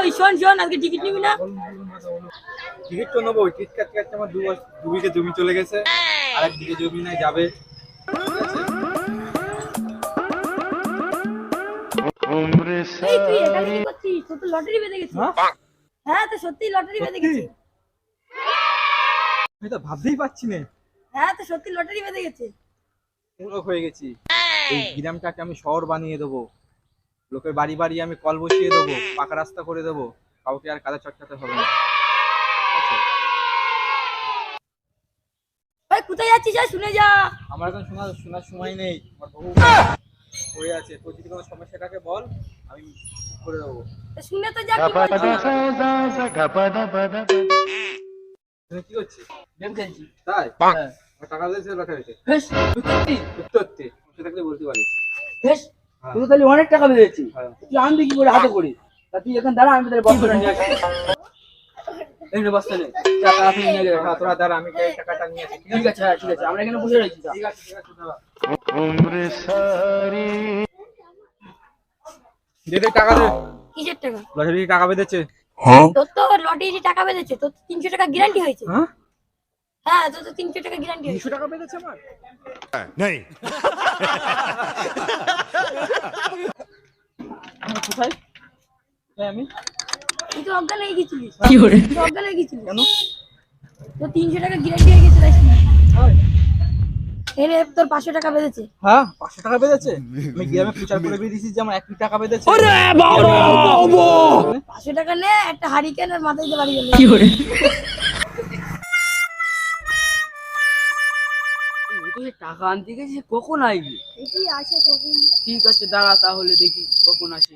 ওই শোন শোন, আজকে টিকিট নিবি না? টিকিট তো নেবো, টিকিট কাটতে কাটতে আমার 2 বিঘে জমি চলে গেছে, আর একদিকে জমি নাই যাবে। এই তুই এখানে কি করছিস? তোর তো লটারি বেঁধে গেছে। হ্যাঁ তো সত্যি লটারি বেঁধে গেছে। আমি তো ভাবতেই পারছি না। হ্যাঁ তো সত্যি লটারি বেঁধে গেছে। মূর্খ হয়ে গেছি। এই গ্রামটাকে আমি শহর বানিয়ে দেবো, লোকের বাড়ি বাড়ি আমি কল বসিয়ে দেবো, পাকা রাস্তা করে দেবো, কাউকে আর কাদা চটকাতে হবে না। ঠিক আছে? ভাই কোথায় যাচ্ছিস? শুনে যা। আমার এখন শোনার সময় নেই, আমার বহু হয়ে আছে। তোর যদি কোনো সমস্যাটাকে বল, আমি ঠিক করে দেবো। শুনে তো যা। কি তুমি কি করছিস? গেম খেলছি। তাই? হ্যাঁ। আমার টাকা দিয়েছে লটারিতে। বেশ, তুই সত্যি? সত্যি সত্যি থাকলে বলতে পারিস। বেশ, হ্যাঁ। তুই তো তাহলে অনেক টাকা পেয়েছিস। হ্যাঁ। তুই আনবি কি করে হাতে করে? তা তুই এখন দাঁড়া, আমি তাহলে বস্তাটা নিয়ে আসি। এই নে বস্তা নে, টাকা আপনি নিয়ে গেলে। হ্যাঁ, তোরা দাঁড়া, আমি টাকাটা নিয়ে আসি। ঠিক আছে, হ্যাঁ ঠিক আছে, আমরা এখানে বসে রয়েছি। ঠিক আছে দাঁড়া। দে দে টাকা দে। কিসের টাকা? লটারি টাকা বেঁধেছে। তোর তো লটারি টাকা বেঁধেছে, তোর 300 টাকা গ্যারান্টি হয়েছে। হ্যাঁ, হ্যাঁ তোর তো 300 টাকা গ্যারান্টি হয়েছে। 300 টাকা বেঁধেছে আমার। नहीं। আমি কোথায়? আমি তুই তো অজ্ঞান হয়ে গেছিলিস। কি করে? তুই তো অজ্ঞান হয়ে গেছিলিস। কেন? তোর 300 টাকা গ্যারান্টি হয়ে গেছে তাই শুনি। এরে তোর 500 টাকা বেঁধেছে। হ্যাঁ, 500 টাকা বেঁধেছে। আমি গ্রামে প্রচার করে বেরিয়েছি যে আমার 1 কোটি টাকা বেঁধেছে। 500 টাকা নে, একটা হারিকেন আর মাথায় দিয়ে বাড়ি গেল। কি করে? তুই টাকা আনতে গেছিস, কখন আইবি? দেখি আসে কখন। ঠিক আছে, দাঁড়া তাহলে দেখি কখন আসে।